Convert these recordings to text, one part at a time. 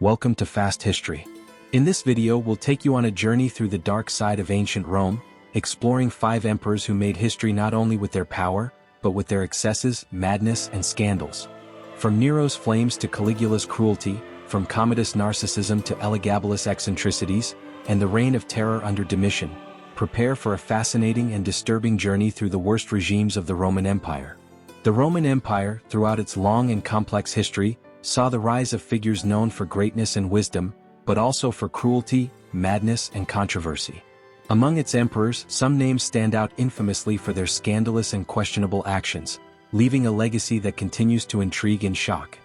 Welcome to Fast History. In this video we'll take you on a journey through the dark side of ancient Rome, exploring 5 emperors who made history not only with their power, but with their excesses, madness, and scandals. From Nero's flames to Caligula's cruelty, from Commodus' narcissism to Elagabalus' eccentricities, and the reign of terror under Domitian, prepare for a fascinating and disturbing journey through the worst regimes of the Roman Empire. The Roman Empire, throughout its long and complex history, saw the rise of figures known for greatness and wisdom, but also for cruelty, madness, and controversy. Among its emperors, some names stand out infamously for their scandalous and questionable actions, leaving a legacy that continues to intrigue and shock.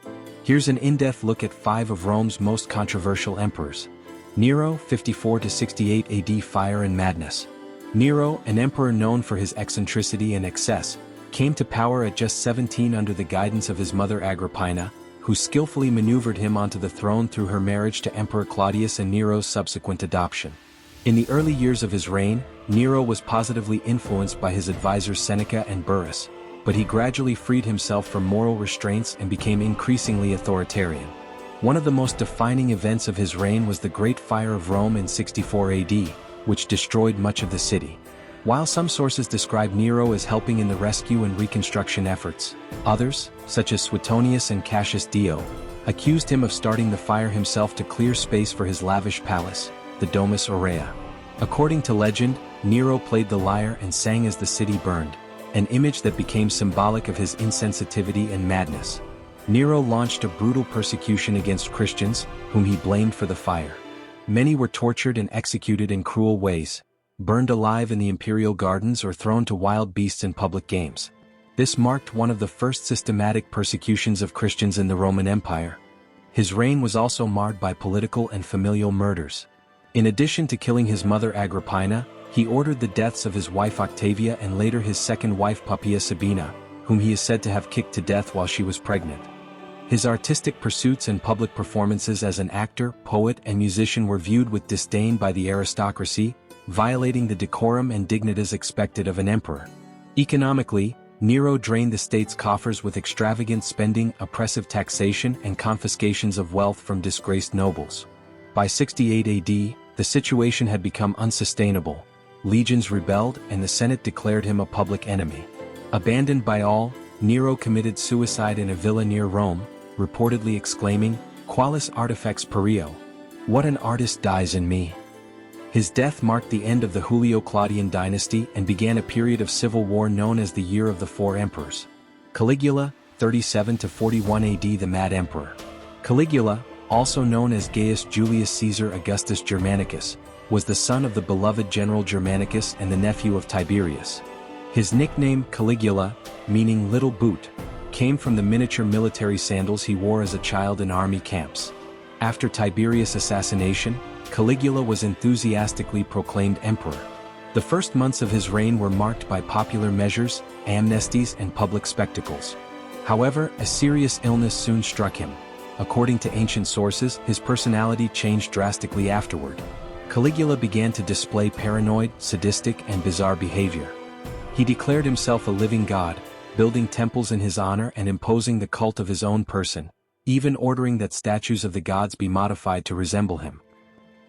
Here's an in-depth look at 5 of Rome's most controversial emperors. Nero, 54 to 68 AD. Fire and madness. Nero, an emperor known for his eccentricity and excess, came to power at just 17 under the guidance of his mother Agrippina, who skillfully maneuvered him onto the throne through her marriage to Emperor Claudius and Nero's subsequent adoption. In the early years of his reign, Nero was positively influenced by his advisors Seneca and Burrus, but he gradually freed himself from moral restraints and became increasingly authoritarian. One of the most defining events of his reign was the Great Fire of Rome in 64 AD, which destroyed much of the city. While some sources describe Nero as helping in the rescue and reconstruction efforts, others, such as Suetonius and Cassius Dio, accused him of starting the fire himself to clear space for his lavish palace, the Domus Aurea. According to legend, Nero played the lyre and sang as the city burned, an image that became symbolic of his insensitivity and madness. Nero launched a brutal persecution against Christians, whom he blamed for the fire. Many were tortured and executed in cruel ways, burned alive in the imperial gardens or thrown to wild beasts in public games. This marked one of the first systematic persecutions of Christians in the Roman Empire. His reign was also marred by political and familial murders. In addition to killing his mother Agrippina, he ordered the deaths of his wife Octavia and later his second wife Poppaea Sabina, whom he is said to have kicked to death while she was pregnant. His artistic pursuits and public performances as an actor, poet, and musician were viewed with disdain by the aristocracy, violating the decorum and dignities expected of an emperor. Economically, Nero drained the state's coffers with extravagant spending, oppressive taxation, and confiscations of wealth from disgraced nobles. By 68 AD, the situation had become unsustainable. Legions rebelled and the Senate declared him a public enemy. Abandoned by all, Nero committed suicide in a villa near Rome, reportedly exclaiming, "Qualis artifex perio? What an artist dies in me." His death marked the end of the Julio-Claudian dynasty and began a period of civil war known as the Year of the Four Emperors. Caligula, 37 to 41 AD. The Mad Emperor. Caligula, also known as Gaius Julius Caesar Augustus Germanicus, was the son of the beloved general Germanicus and the nephew of Tiberius. His nickname Caligula, meaning little boot, came from the miniature military sandals he wore as a child in army camps. After Tiberius' assassination, Caligula was enthusiastically proclaimed emperor. The first months of his reign were marked by popular measures, amnesties, and public spectacles. However, a serious illness soon struck him. According to ancient sources, his personality changed drastically afterward. Caligula began to display paranoid, sadistic, and bizarre behavior. He declared himself a living god, building temples in his honor and imposing the cult of his own person, even ordering that statues of the gods be modified to resemble him.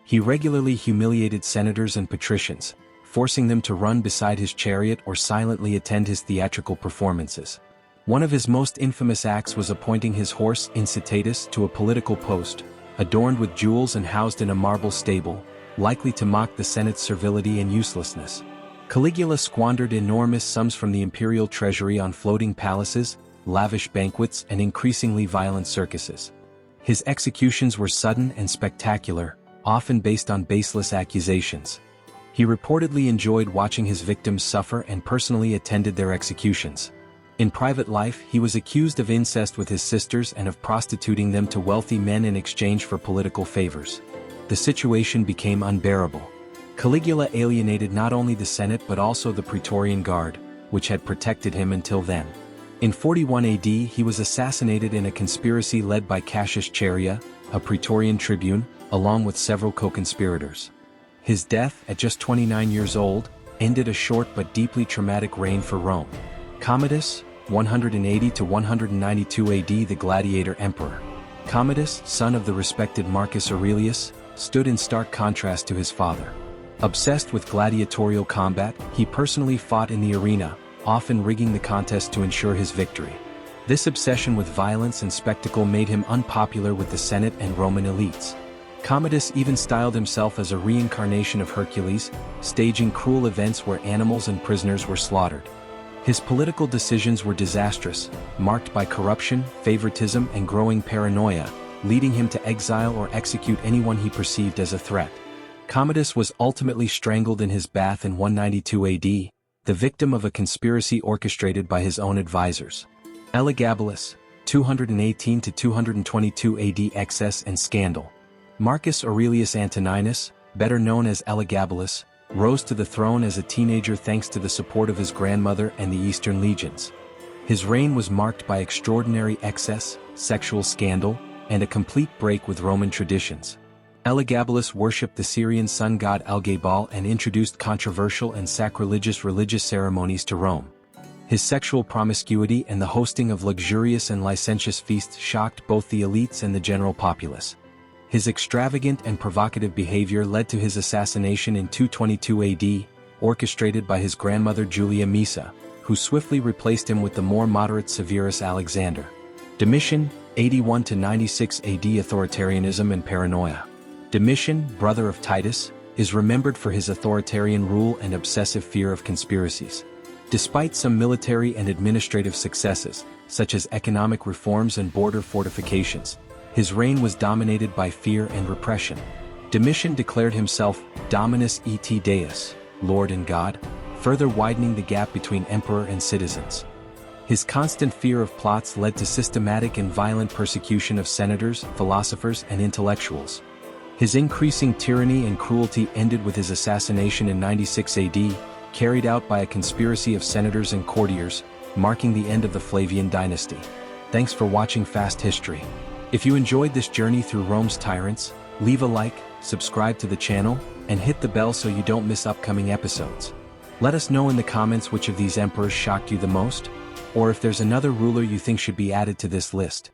He regularly humiliated senators and patricians, forcing them to run beside his chariot or silently attend his theatrical performances. One of his most infamous acts was appointing his horse Incitatus to a political post, adorned with jewels and housed in a marble stable, likely to mock the Senate's servility and uselessness. Caligula squandered enormous sums from the imperial treasury on floating palaces, lavish banquets, and increasingly violent circuses. His executions were sudden and spectacular, often based on baseless accusations. He reportedly enjoyed watching his victims suffer and personally attended their executions. In private life, he was accused of incest with his sisters and of prostituting them to wealthy men in exchange for political favors. The situation became unbearable. Caligula alienated not only the Senate but also the Praetorian Guard, which had protected him until then. In 41 AD he was assassinated in a conspiracy led by Cassius Chaerea, a Praetorian tribune, along with several co-conspirators. His death, at just 29 years old, ended a short but deeply traumatic reign for Rome. Commodus, 180 to 192 AD. The Gladiator Emperor. Commodus, son of the respected Marcus Aurelius, stood in stark contrast to his father. Obsessed with gladiatorial combat, he personally fought in the arena, often rigging the contest to ensure his victory. This obsession with violence and spectacle made him unpopular with the Senate and Roman elites. Commodus even styled himself as a reincarnation of Hercules, staging cruel events where animals and prisoners were slaughtered. His political decisions were disastrous, marked by corruption, favoritism, and growing paranoia, leading him to exile or execute anyone he perceived as a threat. Commodus was ultimately strangled in his bath in 192 AD, the victim of a conspiracy orchestrated by his own advisors. Elagabalus, 218–222 AD. Excess and scandal. Marcus Aurelius Antoninus, better known as Elagabalus, rose to the throne as a teenager thanks to the support of his grandmother and the Eastern legions. His reign was marked by extraordinary excess, sexual scandal, and a complete break with Roman traditions. Elagabalus worshipped the Syrian sun god Elagabalus and introduced controversial and sacrilegious religious ceremonies to Rome. His sexual promiscuity and the hosting of luxurious and licentious feasts shocked both the elites and the general populace. His extravagant and provocative behavior led to his assassination in 222 AD, orchestrated by his grandmother Julia Maesa, who swiftly replaced him with the more moderate Severus Alexander. Domitian, 81–96 AD. Authoritarianism and paranoia. Domitian, brother of Titus, is remembered for his authoritarian rule and obsessive fear of conspiracies. Despite some military and administrative successes, such as economic reforms and border fortifications, his reign was dominated by fear and repression. Domitian declared himself Dominus et Deus, Lord and God, further widening the gap between emperor and citizens. His constant fear of plots led to systematic and violent persecution of senators, philosophers, and intellectuals. His increasing tyranny and cruelty ended with his assassination in 96 AD, carried out by a conspiracy of senators and courtiers, marking the end of the Flavian dynasty. Thanks for watching Fast History. If you enjoyed this journey through Rome's tyrants, leave a like, subscribe to the channel, and hit the bell so you don't miss upcoming episodes. Let us know in the comments which of these emperors shocked you the most, or if there's another ruler you think should be added to this list.